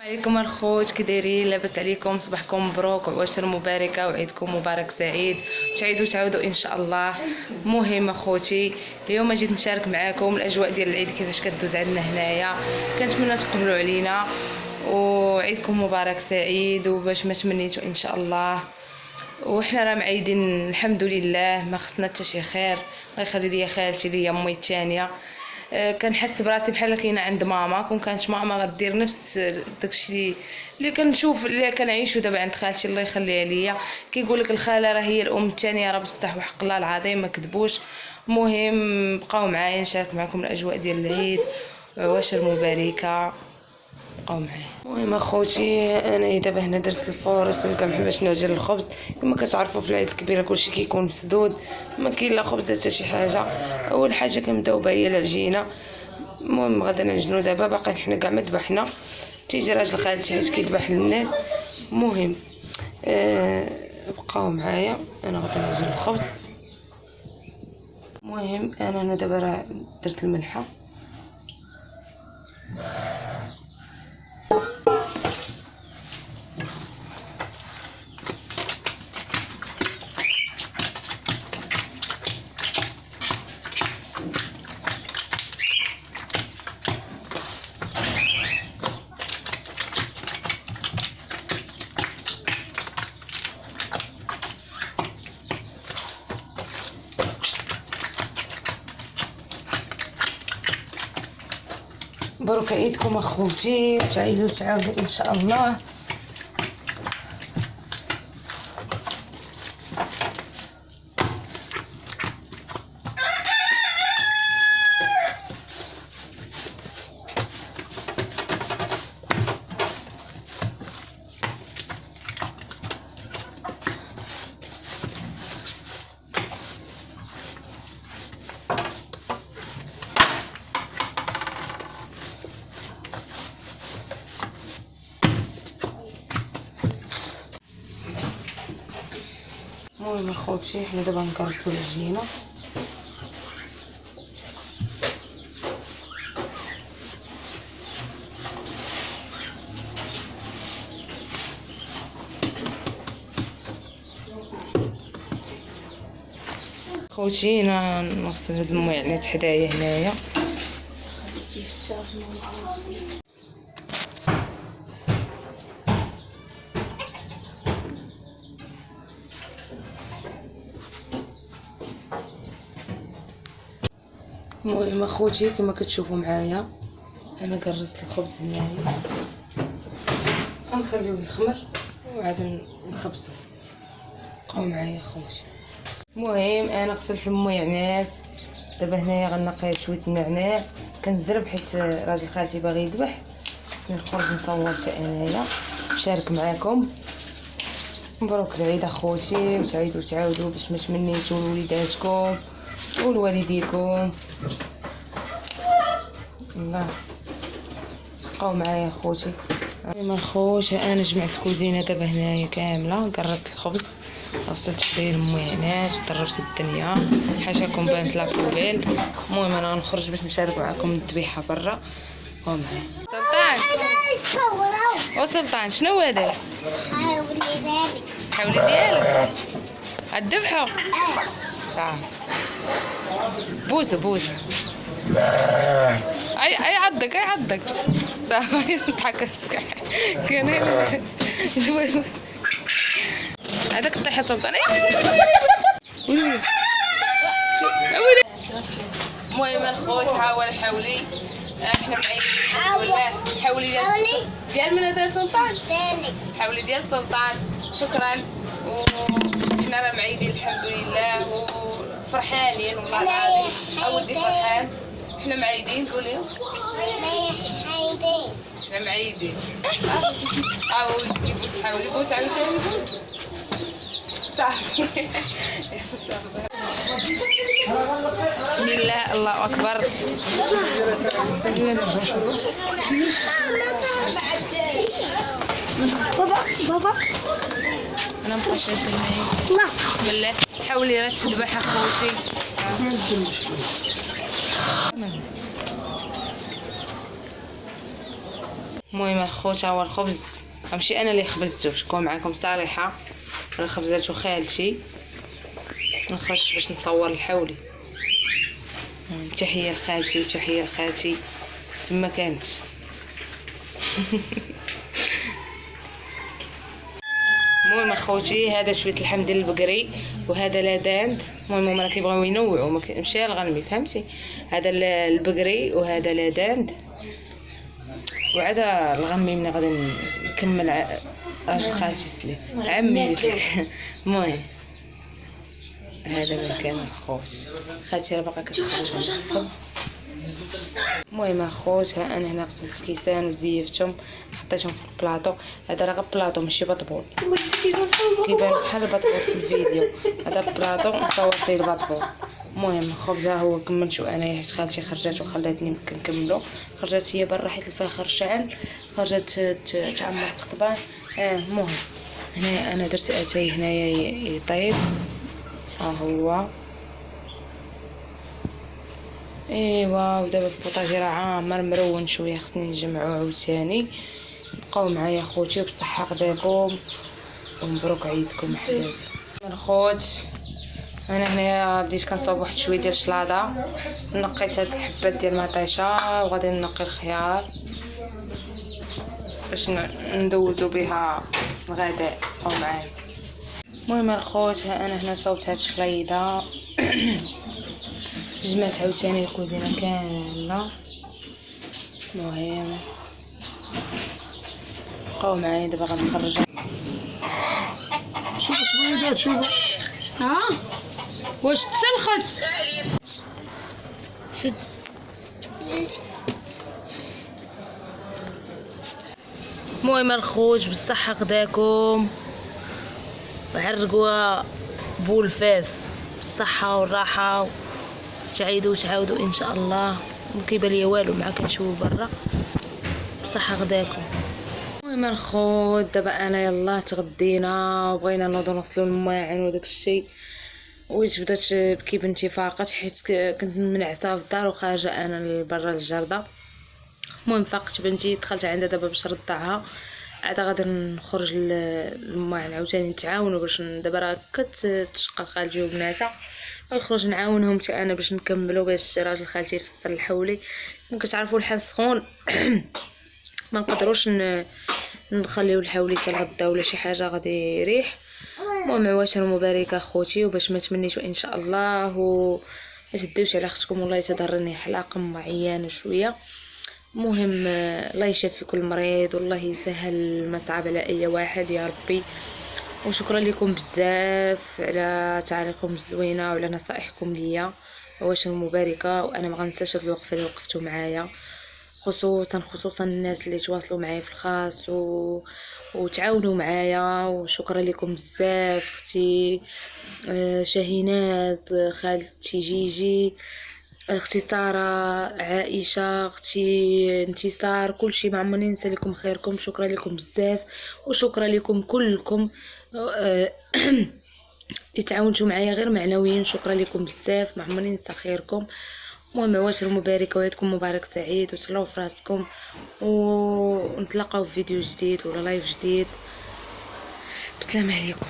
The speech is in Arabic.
عليكم الخوت، كي دايرين؟ لاباس عليكم؟ صباحكم مبروك وعواشر مباركه وعيدكم مبارك سعيد. تعودوا ان شاء الله. مهم اخوتي، اليوم جيت نشارك معاكم الاجواء ديال العيد كيفاش كدوز عندنا هنايا. كنتمنى تقبلوا علينا وعيدكم مبارك سعيد وباش ما تمنيتوا ان شاء الله. وحنا راه معيدين الحمد لله، ما خصنا حتى شي خير. الله يخلي ليا خالتي اللي هي امي الثانيه. كنحس براسي بحال كاينه عند ماما، كون كانت ماما غدير نفس داكشي اللي كنشوف اللي كنعيشو دابا عند خالتي الله يخليها ليا. كيقول لك الخاله راه هي الام الثانيه، راه بصح وحق الله العظيم ما كذبوش. المهم بقاو معايا نشارك معكم الاجواء ديال العيد وعواشر مباركه. بقاو معايا. المهم اخوتي، انا دابا هنا درت الفور وكنحب باش نعجن الخبز. كما كتعرفوا في العيد الكبيره كلشي كيكون مسدود، ما كاين لا خبز حتى شي حاجه. اول حاجه كنبداو بها هي العجينه. المهم غادا نعجنو دابا، باقي حنا كاع ما ذبحنا. تيجي راجل خالتي حيت كيذبح للناس. المهم بقاو معايا، انا غادا نعجن الخبز. المهم انا دابا راه درت الملحه. مبروك عيدكم اخوتي، وتعيدوا تعاودوا ان شاء الله. المهم اخوتي، حنا دابا نكرسو العجينه. خوتي انا نغسل هاد المعينات حدايا هنايا. المهم اخوتي كما كتشوفوا معايا، انا كرست الخبز هنايا، غنخليوه يخمر وعاد نخبزو. بقاو معايا اخوتي. المهم انا غسلت المعينات. دابا هنايا غنقي شويه النعناع، كنزرب حيت راجل خالتي باغي يذبح. نخرج نصور حتى انايا نشارك معاكم. مبروك العيد اخوتي، وتعيدوا تعاودوا باش ما تمنيتوا لوليداتكم ولوالديكم. الله بقاو معايا اخوتي. المهم الخوت، انا جمعت الكوزينه دابا هنايا كامله، كرست الخبز، غسلت حدايا المعينات وطربت الدنيا حاشاكم بانت لا بوبيل. المهم انا غنخرج باش نشارك معكم الذبيحه برا. بقاو معايا. سلطان وسلطان شنو هذا؟ حولي ديالك الذبحه. صافي بوسه اي عضك صافي. نضحك نسكح كان هذاك الطيحه سلطان. المهم الخوت، ها حولي. احنا معين حولي ديال من هذا سلطان، حولي ديال سلطان. شكرا. وحنا راه معيدين الحمد لله وفرحانين والله العظيم. اولدي فرحان. حنا معيدين. قولي حنا معيدين. ولدي بوس، حاولي بوس عاوتاني بوس. صافي. بسم الله، الله اكبر. بابا انا مبقاش نسمع. بسم الله. حاولي راه تذبح اخوتي. المهم الخوت هو الخبز، ماشي انا اللي خبزته، شكون معاكم صالحه، انا خبزته خالتي. نخرج باش نصور الحولي. تحيه لخالتي وتحيه لخالتي فيما كانت. المهم اخوتي هذا شويه اللحم ديال البقري وهذا لاداند. المهم هما كيبغيو ينوعوا ماشي الغنمي فهمتي، هذا البقري وهذا لاداند وعاد الغنمي من غادي نكمل راجل خالتي سلي عمي قلت لك. المهم هذا مكان الخوت، خالتي راه باقا كتخرج الخبز. المهم الخوت ها انا هنا غسلت الكيسان وزيفتهم حطيتهم في البلاطو. هذا راه غير بلاطو ماشي بطبوط، كيبان بحال البطبوط في الفيديو، هذا بلاطو مصور فيه البطبوط. المهم الخبز ها هو كملتو انايا حيت خالتي خرجات وخلاتني كنكملو. خرجت هي برا حيت الفاخر شعل، خرجت تعمر القضبان. المهم هنا انا درت اتاي هنايا يطيب، ها هو ايوا. ودابا البوطاجي راه عامر مرون شويه، خصني نجمعو عاوتاني. بقاو معايا خوتي وبصحه غداكم ومبروك عيدكم حبايبي. الخوت انا هنايا بديت كنصاوب واحد شويه ديال الشلاضه، نقيت هاد الحبات ديال المطيشه وغادي نقي الخيار باش ندوزو بها الغداء او معايا. المهم الخوت ها انا هنا صوبت هاد الشريضه. جمعت عاوتاني الكوزينه كامله. المهم بقاو معايا دابا غنخرج. شوف اش بغيت شوف. ها واش تسلخت؟ المهم الخوت بالصحه غداكم وعرقوا بولفاف بالصحه والراحه تعاودوا ان شاء الله. مكيبان ليا والو مع كنشوف برا بصحه غداكم. المهم الخوت دابا انا يلا تغدينا وبغينا نوضو نوصلو الماعن وداك الشيء، ويت بدات بكي بنتي فاقت حيت كنت منعسه في الدار وخارجه انا لبرا للجرده. المهم فاقت بنتي دخلت عندها دابا باش نرضعها، عاد غادي نخرج للماعن عاوتاني نتعاونوا باش دابا راه كتشقى خالتي وبناتها، نخرج نعاونهم حتى انا باش نكملوا باش راجل خالتي يفصل الحولي. كتعرفوا الحال سخون ما نقدروش نخليو الحولي حتى الغدا ولا شي حاجه غادي يريح. المهم عواشر مباركه خوتي، وباش ما تمنيتو ان شاء الله وما تديوش على اختكم والله تضرني حلاقه عيانه شويه. المهم الله يشفي كل مريض والله يسهل المصعب على اي واحد يا ربي. وشكرا لكم بزاف على تعاليقكم الزوينه وعلى نصائحكم ليا. عواشر مباركه، وانا ما غنساش هاد الوقفه اللي وقفتوا معايا، خصوصا الناس اللي تواصلوا معايا في الخاص وتعاونوا معايا. وشكرا لكم بزاف اختي شاهينات، خالتي جيجي، اختي ساره، عائشه، اختي انتصار، كلشي ما عمرني ننسى لكم خيركم. شكرا لكم بزاف وشكرا لكم كلكم اللي تعاونتوا معايا غير معنويا. شكرا لكم بزاف ما عمرني ننسى خيركم. المهم عواشر مباركه وعيدكم مبارك سعيد وتهلاو في راسكم، ونتلاقاو في فيديو جديد ولا لايف جديد. بسلام عليكم.